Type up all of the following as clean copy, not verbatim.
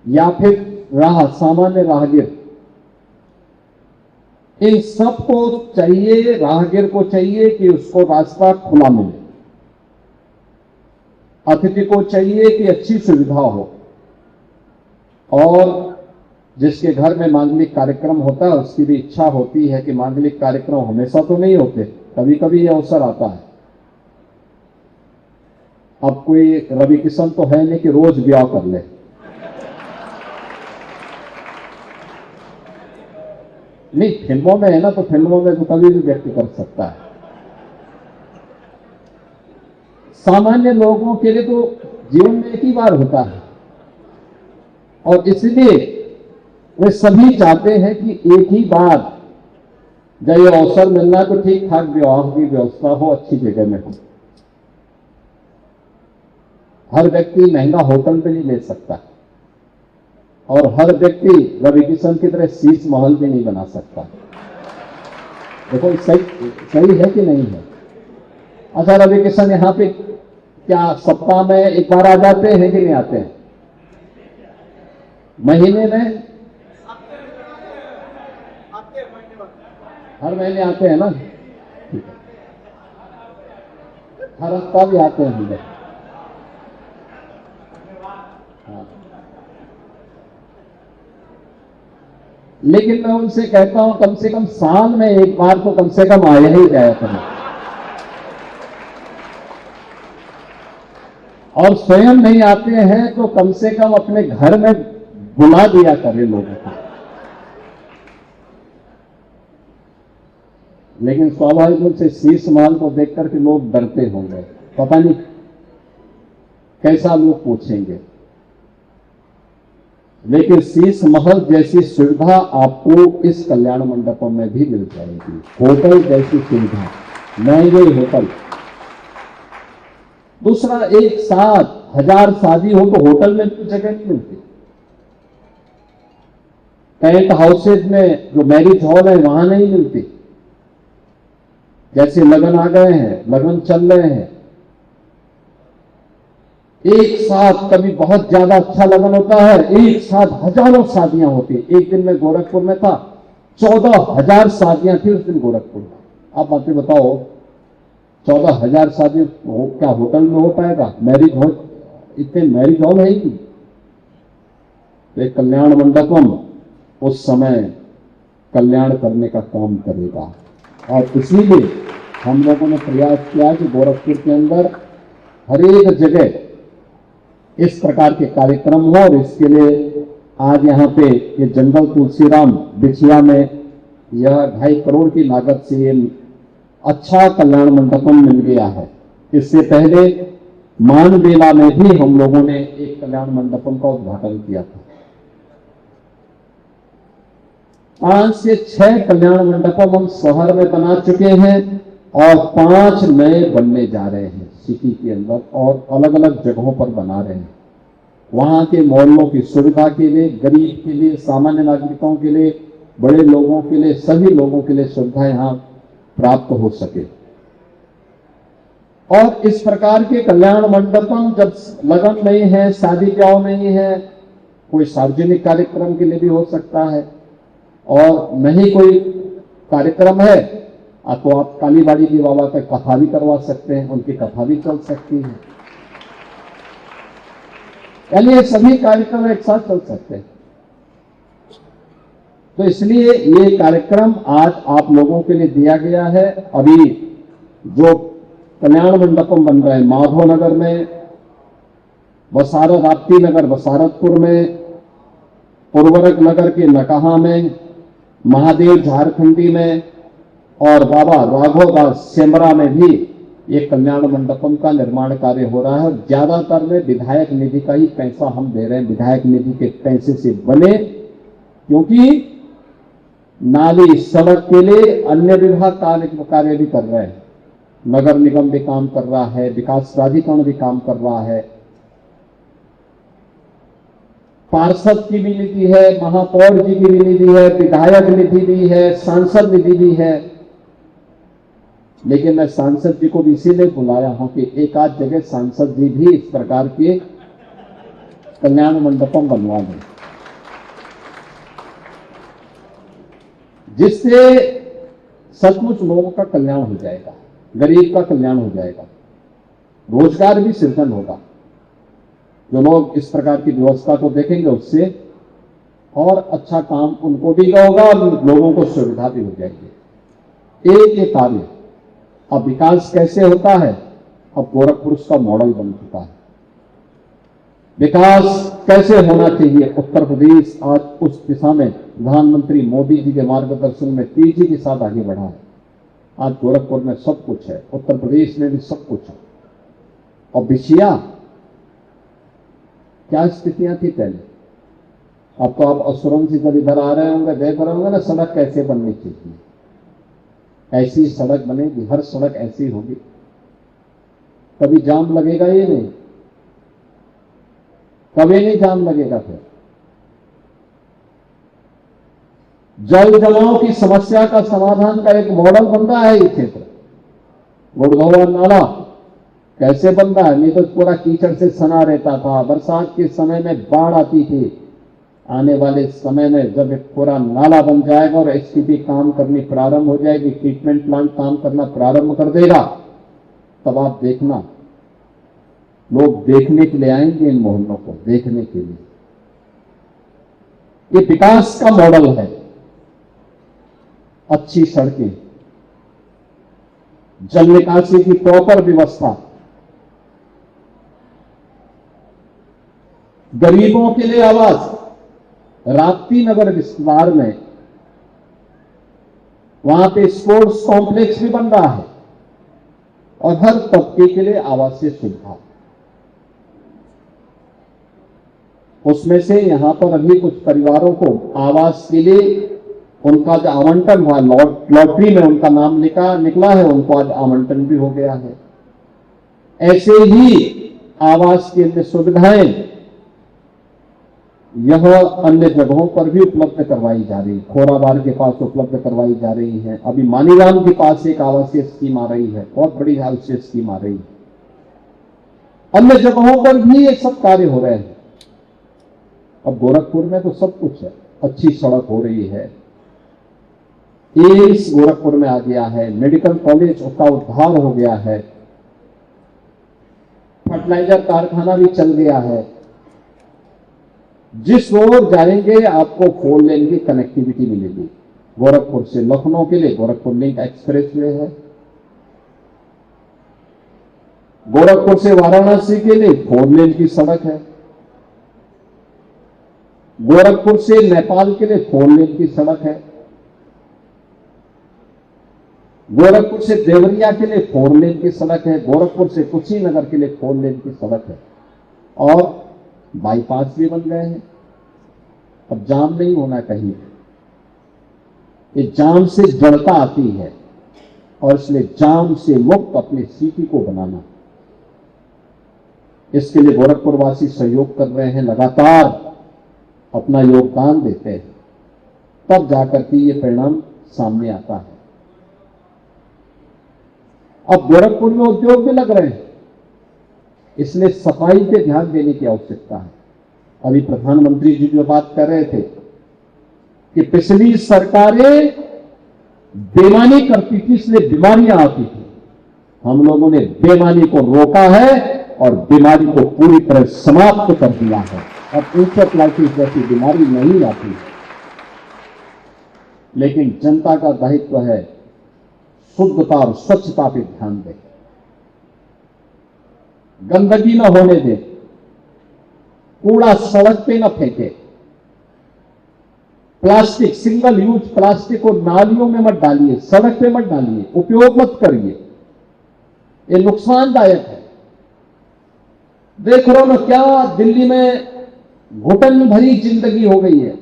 या फिर सामान्य राहगीर, इन सबको चाहिए, राहगीर को चाहिए कि उसको रास्ता खुला मिले, अतिथि को चाहिए कि अच्छी सुविधा हो, और जिसके घर में मांगलिक कार्यक्रम होता है उसकी भी इच्छा होती है कि मांगलिक कार्यक्रम हमेशा तो नहीं होते, कभी कभी ये अवसर आता है। अब कोई रवि किशन तो है नहीं कि रोज ब्याह कर ले, नहीं, फिल्मों में है ना, तो फिल्मों में तो कभी भी व्यक्ति कर सकता है। सामान्य लोगों के लिए तो जीवन में एक ही बार होता है, और इसलिए वे सभी चाहते हैं कि एक ही बार जब ये अवसर मिलना तो ठीक ठाक विवाह की व्यवस्था हो, अच्छी जगह में हो। हर व्यक्ति महंगा होटल पे नहीं ले सकता, और हर व्यक्ति रवि किशन की तरह शीश महल भी नहीं बना सकता। देखो सही है कि नहीं है? अच्छा, रवि किशन यहाँ पे क्या सप्ताह में एक बार आ जाते हैं कि नहीं आते हैं? महीने में हर महीने आते हैं ना? ठीक है, हर हफ्ता भी आते हैं हम लोग। हाँ, लेकिन मैं उनसे कहता हूं कम से कम साल में एक बार तो कम से कम आया ही जाया करें, और स्वयं नहीं आते हैं तो कम से कम अपने घर में बुला दिया करें लोगों को। लेकिन स्वाभाविक रूप से शीश महल को देख करके लोग डरते होंगे, पता नहीं कैसा लोग पूछेंगे। लेकिन शीश महल जैसी सुविधा आपको इस कल्याण मंडपम में भी मिल जाएगी। होटल जैसी सुविधा, महंगे होटल। दूसरा, एक साथ 1000 शादी हो तो होटल में भी जगह नहीं मिलती। टेंट हाउसेज में जो मैरिज हॉल है वहां नहीं मिलती। जैसे लगन आ गए हैं, लगन चल रहे हैं, एक साथ कभी बहुत ज्यादा अच्छा लगन होता है, एक साथ हजारों शादियां होती। एक दिन में गोरखपुर में था, 14,000 शादियां थी उस दिन गोरखपुर में। आप बातें बताओ, 14,000 शादी क्या होटल में हो पाएगा? मैरिज हॉल, इतने मैरिज हॉल है ही। तो कल्याण मंडपम उस समय कल्याण करने का काम करेगा, और इसीलिए हम लोगों ने प्रयास किया कि गोरखपुर के अंदर हर एक जगह इस प्रकार के कार्यक्रम हो। और इसके लिए आज यहाँ पे ये जंगल तुलसीराम बिछिया में यह 2.5 करोड़ की लागत से ये अच्छा कल्याण मंडपम मिल गया है। इससे पहले मानबेला में भी हम लोगों ने एक कल्याण मंडपम का उद्घाटन किया था। 5 से 6 कल्याण मंडपम हम शहर में बना चुके हैं, और 5 नए बनने जा रहे हैं सिटी के अंदर, और अलग अलग जगहों पर बना रहे हैं। वहां के मोहल्लों की सुविधा के लिए, गरीब के लिए, सामान्य नागरिकों के लिए, बड़े लोगों के लिए, सभी लोगों के लिए सुविधा यहां प्राप्त हो सके। और इस प्रकार के कल्याण मंडपम जब लगन नहीं है, शादी ब्याह नहीं है, कोई सार्वजनिक कार्यक्रम के लिए भी हो सकता है, और नहीं कोई कार्यक्रम है तो आप कालीबाड़ी की बाबा का कथा भी करवा सकते हैं, उनकी कथा भी चल सकती है। यानी ये सभी कार्यक्रम एक साथ चल सकते हैं। तो इसलिए ये कार्यक्रम आज आप लोगों के लिए दिया गया है। अभी जो कल्याण मंडपम बन रहे हैं माधवनगर में, बसारत आपती नगर बसारतपुर में, उर्वरक नगर के नकहा में, महादेव झारखंडी में, और बाबा राघव दास सेमरा में भी ये कल्याण मंडपम का निर्माण कार्य हो रहा है। ज्यादातर में विधायक निधि का ही पैसा हम दे रहे हैं, विधायक निधि के पैसे से बने, क्योंकि नाली सड़क के लिए अन्य विभाग कार्य भी कर रहे हैं। नगर निगम भी काम कर रहा है, विकास प्राधिकरण भी काम कर रहा है, पार्षद की भी निधि है, महापौर जी की भी निधि है, विधायक निधि भी है, सांसद निधि भी है। लेकिन मैं सांसद जी को भी इसीलिए बुलाया हूं कि एक आध जगह सांसद जी भी इस प्रकार के कल्याण मंडपम बनवा दें। जिससे सचमुच लोगों का कल्याण हो जाएगा, गरीब का कल्याण हो जाएगा, रोजगार भी सृजन होगा। जो लोग इस प्रकार की व्यवस्था को देखेंगे उससे और अच्छा काम उनको भी होगा और लोगों को सुविधा भी हो जाएगी। एक कार्य। अब विकास कैसे होता है, अब गोरखपुर उसका मॉडल बन चुका है। विकास कैसे होना चाहिए, उत्तर प्रदेश आज उस दिशा में प्रधानमंत्री मोदी जी के मार्गदर्शन में तेजी के साथ आगे बढ़ा है। आज गोरखपुर में सब कुछ है, उत्तर प्रदेश में भी सब कुछ है। और बिछिया क्या स्थितियां थी पहले, अब तो आप असुरंग से जब इधर आ रहे होंगे देख रहे होंगे ना सड़क कैसे बननी चाहिए, ऐसी सड़क बनेगी, हर सड़क ऐसी होगी, कभी जाम लगेगा ये नहीं, कभी नहीं जाम लगेगा। फिर जल जमाव की समस्या का समाधान का एक मॉडल बन रहा है ये क्षेत्र। गुड़गौवा नाला कैसे बन रहा है, नहीं तो पूरा कीचड़ से सना रहता था, बरसात के समय में बाढ़ आती थी। आने वाले समय में जब एक पूरा नाला बन जाएगा और एसटीपी काम करनी प्रारंभ हो जाएगी, ट्रीटमेंट प्लांट काम करना प्रारंभ कर देगा, तब आप देखना लोग देखने के लिए आएंगे इन मोहल्लों को देखने के लिए। ये विकास का मॉडल है। अच्छी सड़कें, जल निकासी की प्रॉपर व्यवस्था, गरीबों के लिए आवास। राप्ती नगर विस्तार में वहां पे स्पोर्ट्स कॉम्प्लेक्स भी बन रहा है और हर तबके के लिए आवासीय सुविधा। उसमें से यहां पर अभी कुछ परिवारों को आवास के लिए उनका जो आवंटन हुआ, लॉटरी में उनका नाम निकला है, उनको आज आवंटन भी हो गया है। ऐसे ही आवास के लिए सुविधाएं यह अन्य जगहों पर भी उपलब्ध करवाई जा रही है। खोराबार के पास उपलब्ध करवाई जा रही है, अभी मानीराम के पास एक आवासीय स्कीम आ रही है, बहुत बड़ी आवासीय स्कीम आ रही है। अन्य जगहों पर भी ये सब कार्य हो रहे हैं। अब गोरखपुर में तो सब कुछ है, अच्छी सड़क हो रही है, एम्स गोरखपुर में आ गया है, मेडिकल कॉलेज का उद्धार हो गया है, फर्टिलाइजर कारखाना भी चल गया है। जिस ओर जाएंगे आपको 4 लेन की कनेक्टिविटी मिलेगी। गोरखपुर से लखनऊ के लिए गोरखपुर लिंक एक्सप्रेसवे है, गोरखपुर से वाराणसी के लिए 4 लेन की सड़क है, गोरखपुर से नेपाल के लिए 4 लेन की सड़क है, गोरखपुर से देवरिया के लिए 4 लेन की सड़क है, गोरखपुर से कुशीनगर के लिए 4 लेन की सड़क है और बाईपास भी बन गए हैं। अब जाम नहीं होना कहीं, ये जाम से जड़ता आती है और इसलिए जाम से मुक्त अपनी सिटी को बनाना, इसके लिए गोरखपुर वासी सहयोग कर रहे हैं, लगातार अपना योगदान देते हैं, तब जाकर के ये परिणाम सामने आता है। अब गोरखपुर में उद्योग भी लग रहे हैं, इसलिए सफाई पे ध्यान देने की आवश्यकता है। अभी प्रधानमंत्री जी जो बात कर रहे थे कि पिछली सरकारें बेईमानी करती थी इसलिए बीमारियां आती थी, हम लोगों ने बेईमानी को रोका है और बीमारी को पूरी तरह समाप्त कर दिया है। अब इंसेफ्लाइटिस जैसी बीमारी नहीं आती है, लेकिन जनता का दायित्व है शुद्धता और स्वच्छता पे ध्यान दें, गंदगी न होने दें, कूड़ा सड़क पे न फेंके, प्लास्टिक सिंगल यूज प्लास्टिक को नालियों में मत डालिए, सड़क पे मत डालिए, उपयोग मत करिए, ये नुकसानदायक है। देख रहे हो ना क्या दिल्ली में घुटन भरी जिंदगी हो गई है,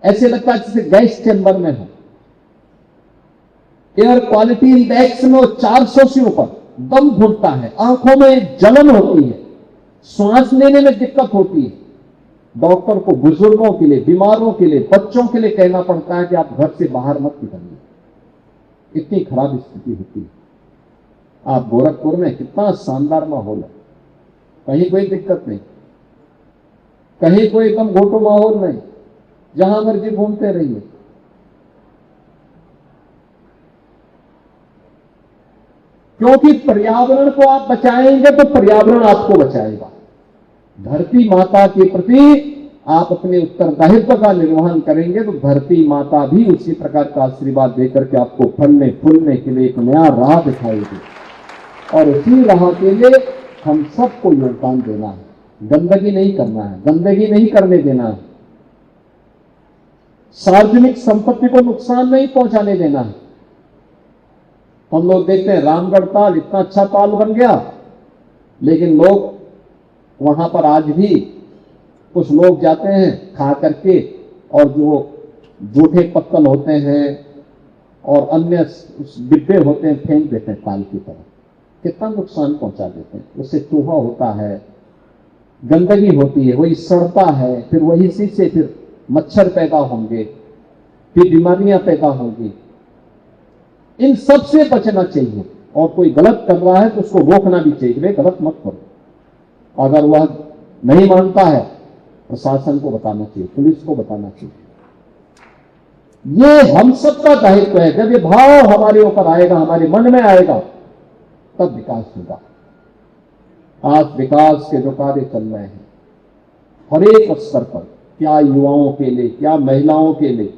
ऐसे लगता है जैसे गैस चैम्बर में हो। एयर क्वालिटी इंडेक्स में 400 से ऊपर, दम घुटता है, आंखों में जलन होती है, श्वास लेने में दिक्कत होती है। डॉक्टर को बुजुर्गों के लिए, बीमारों के लिए, बच्चों के लिए कहना पड़ता है कि आप घर से बाहर मत निकलिए, इतनी खराब स्थिति होती है। आप गोरखपुर में कितना शानदार माहौल है, कहीं कोई दिक्कत नहीं, कहीं कोई एकदम घोटू माहौल नहीं, जहां मर्जी घूमते रहिए। क्योंकि पर्यावरण को आप बचाएंगे तो पर्यावरण आपको बचाएगा। धरती माता के प्रति आप अपने उत्तरदायित्व का निर्वहन करेंगे तो धरती माता भी उसी प्रकार का आशीर्वाद देकर के आपको फलने फूलने के लिए एक नया राह दिखाएगी। और उसी राह के लिए हम सबको योगदान देना है, गंदगी नहीं करना है, गंदगी नहीं करने देना है, सार्वजनिक संपत्ति को नुकसान नहीं पहुंचाने देना है। हम लोग देखते हैं रामगढ़ ताल इतना अच्छा ताल बन गया, लेकिन लोग वहां पर आज भी कुछ लोग जाते हैं खा करके और जो जूठे पत्तल होते हैं और अन्य डिब्बे होते हैं फेंक देते हैं ताल की तरफ। कितना नुकसान पहुंचा देते हैं। उससे चूहा होता है, गंदगी होती है, वही सड़ता है, फिर वही से फिर मच्छर पैदा होंगे, फिर बीमारियां पैदा होंगी। इन सब से बचना चाहिए और कोई गलत कर रहा है तो उसको रोकना भी चाहिए, वे गलत मत करो। अगर वह नहीं मानता है प्रशासन को बताना चाहिए, पुलिस को बताना चाहिए। ये हम सबका दायित्व है। जब ये भाव हमारे ऊपर आएगा, हमारे मन में आएगा, तब विकास होगा। आज विकास के जो कार्य चल रहे हैं हर एक स्तर पर, क्या युवाओं के लिए, क्या महिलाओं के लिए,